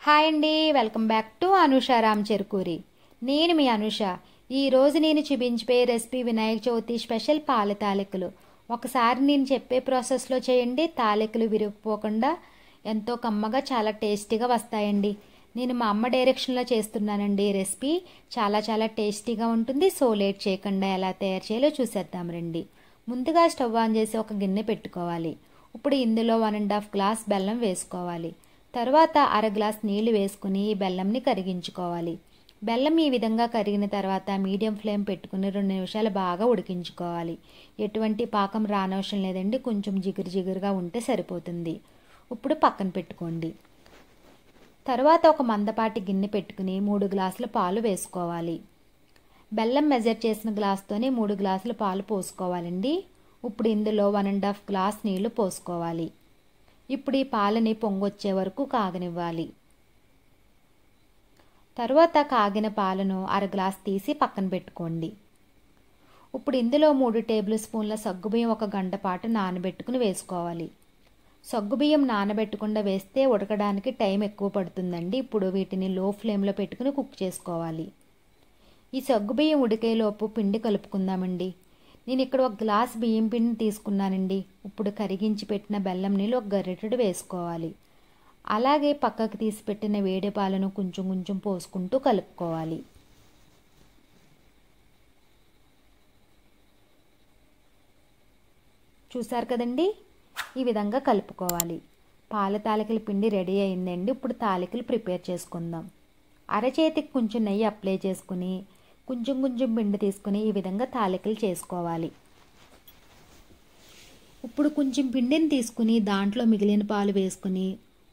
Hi అండి, welcome back to Anusha Ram Cherukuri. నేను మీ అనుష. ఈరోజు నేను చూపించే రెసిపీ వినాయక చవితి స్పెషల్ పాల తాలికలు. ఒకసారి నేను చెప్పే ప్రాసెస్లో చేయండి, తాలికలు విరిగిపోకుండా ఎంతో కమ్మగా చాలా టేస్టీగా వస్తాయండి. నేను మా అమ్మ డైరెక్షన్లో చేస్తున్నానండి. ఈ రెసిపీ చాలా టేస్టీగా ఉంటుంది. సో లేట్ చేయకుండా ఎలా తయారు చేయాలో చూసేద్దాం రండి. ముందుగా స్టవ్ ఆన్ చేసి ఒక గిన్నె పెట్టుకోవాలి. ఇప్పుడు ఇందులో 1.5 గ్లాస్ బెల్లం వేసుకోవాలి. తర్వాత అర గ్లాస్ నీళ్లు వేసుకుని ఈ బెల్లంని కరిగించుకోవాలి. బెల్లం ఈ విధంగా కరిగిన తర్వాత మీడియం ఫ్లేమ్ పెట్టుకుని 2 నిమిషాలు బాగా ఉడికించుకోవాలి. ఎటువంటి పాకం రానవసరం లేదండి, కొంచెం జిగురుగా ఉంటే సరిపోతుంది. ఇప్పుడు పక్కన పెట్టుకోండి. తర్వాత ఒక మందపాటి గిన్నె పెట్టుకుని 3 గ్లాసుల పాలు వేసుకోవాలి. బెల్లం మెజర్ చేసిన గ్లాస్తోనే 3 గ్లాసుల పాలు పోసుకోవాలండి. ఇప్పుడు ఇందులో 1.5 గ్లాస్ నీళ్లు పోసుకోవాలి. ఇప్పుడు ఈ పాలని పొంగొచ్చే వరకు కాగనివ్వాలి. తర్వాత కాగిన పాలను అర గ్లాస్ తీసి పక్కన పెట్టుకోండి. ఇప్పుడు ఇందులో 3 టేబుల్ స్పూన్ల సగ్గుబియ్యం 1 గంట పాటు నానబెట్టుకుని వేసుకోవాలి. సగ్గుబియ్యం నానబెట్టకుండా వేస్తే ఉడకడానికి టైం ఎక్కువ పడుతుందండి. ఇప్పుడు వీటిని లో ఫ్లేమ్లో పెట్టుకుని కుక్ చేసుకోవాలి. ఈ సగ్గుబియ్యం ఉడికేలోపు పిండి కలుపుకుందామండి. నేను ఇక్కడ 1 గ్లాస్ బియ్యం పిండిని తీసుకున్నానండి. ఇప్పుడు కరిగించి పెట్టిన బెల్లం నీళ్ళు 1 గరిటెడు వేసుకోవాలి. అలాగే పక్కకు తీసి పెట్టిన వేడి పాలను కొంచెం పోసుకుంటూ కలుపుకోవాలి. చూసారు కదండి, ఈ విధంగా కలుపుకోవాలి. పాల తాలికల పిండి రెడీ అయిందండి. ఇప్పుడు తాలికలు ప్రిపేర్ చేసుకుందాం. అరచేతికి కొంచెం నెయ్యి అప్లై చేసుకుని కొంచెం పిండి తీసుకుని ఈ విధంగా తాలికలు చేసుకోవాలి. ఇప్పుడు కొంచెం పిండిని తీసుకుని దాంట్లో మిగిలిన పాలు వేసుకుని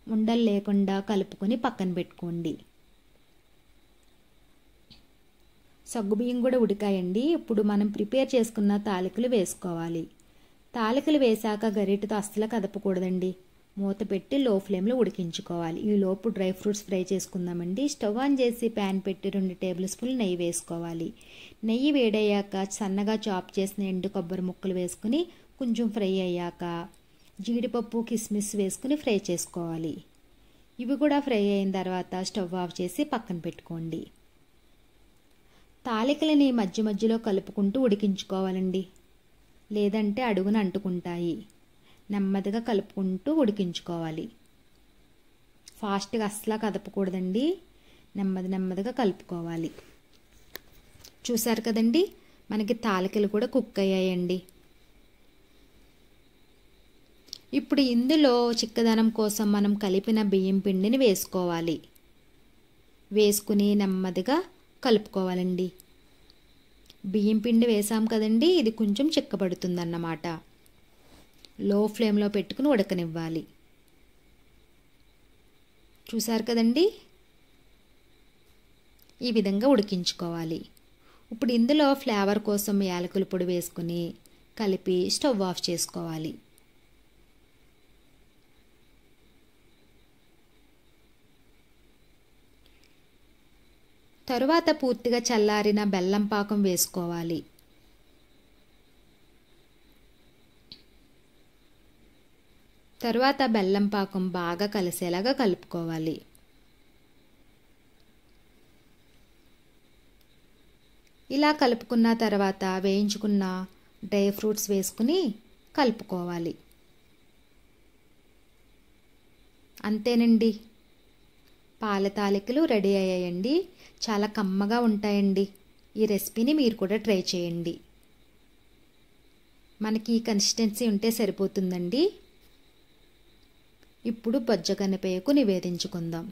ఉండలు లేకుండా కలుపుకొని పక్కన పెట్టుకోండి. సగ్గుబియ్యం కూడా ఉడికాయండి. ఇప్పుడు మనం ప్రిపేర్ చేసుకున్న తాలికలు వేసుకోవాలి. తాలికలు వేసాక గరిటెతో అస్సలు కదపకూడదండి. మూత పెట్టి లో ఫ్లేమ్లో ఉడికించుకోవాలి. ఈ లోపు డ్రై ఫ్రూట్స్ ఫ్రై చేసుకుందామండి. స్టవ్ ఆన్ చేసి ప్యాన్ పెట్టి 2 టేబుల్ స్పూన్లు నెయ్యి వేసుకోవాలి. నెయ్యి వేడయ్యాక సన్నగా చాప్ చేసిన ఎండు కొబ్బరి ముక్కలు వేసుకుని కొంచెం ఫ్రై అయ్యాక జీడిపప్పు కిస్మిస్ వేసుకుని ఫ్రై చేసుకోవాలి. ఇవి కూడా ఫ్రై అయిన తర్వాత స్టవ్ ఆఫ్ చేసి పక్కన పెట్టుకోండి. తాలికలని మధ్యలో కలుపుకుంటూ ఉడికించుకోవాలండి, లేదంటే అడుగున అంటుకుంటాయి. నెమ్మదిగా కలుపుకుంటూ ఉడికించుకోవాలి. ఫాస్ట్గా అస్సలు కదపకూడదండి, నెమ్మదిగా కలుపుకోవాలి. చూసారు కదండి, మనకి తాలికలు కూడా కుక్ అయ్యాయండి. ఇప్పుడు ఇందులో చిక్కదనం కోసం మనం కలిపిన బియ్యం పిండిని వేసుకోవాలి. వేసుకుని నెమ్మదిగా కలుపుకోవాలండి. బియ్యం పిండి వేసాం కదండి, ఇది కొంచెం చిక్కబడుతుందన్నమాట. లో ఫ్లేమ్లో పెట్టుకుని ఉడకనివ్వాలి. చూసారు కదండి, ఈ విధంగా ఉడికించుకోవాలి. ఇప్పుడు ఇందులో ఫ్లేవర్ కోసం యాలకుల పొడి వేసుకుని కలిపి స్టవ్ ఆఫ్ చేసుకోవాలి. తరువాత పూర్తిగా చల్లారిన బెల్లం పాకం వేసుకోవాలి. తర్వాత బెల్లం పాకం బాగా కలిసేలాగా కలుపుకోవాలి. ఇలా కలుపుకున్న తర్వాత వేయించుకున్న డ్రై ఫ్రూట్స్ వేసుకుని కలుపుకోవాలి. అంతేనండి, పాల తాలికలు రెడీ అయ్యాయండి. చాలా కమ్మగా ఉంటాయండి. ఈ రెసిపీని మీరు కూడా ట్రై చేయండి. మనకి ఈ కన్సిస్టెన్సీ ఉంటే సరిపోతుందండి. ఇప్పుడు బొజ్జగన్నపేయకు నివేదించుకుందాం.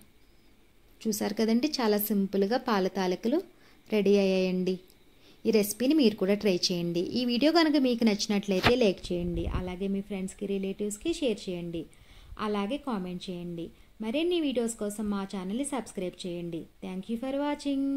చూసారు కదండి, చాలా సింపుల్గా పాల తాలికలు రెడీ అయ్యాయండి. ఈ రెసిపీని మీరు కూడా ట్రై చేయండి. ఈ వీడియో కనుక మీకు నచ్చినట్లయితే లైక్ చేయండి. అలాగే మీ ఫ్రెండ్స్కి రిలేటివ్స్కి షేర్ చేయండి. అలాగే కామెంట్ చేయండి. మరిన్ని వీడియోస్ కోసం మా ఛానల్ని సబ్స్క్రైబ్ చేయండి. Thank you for watching.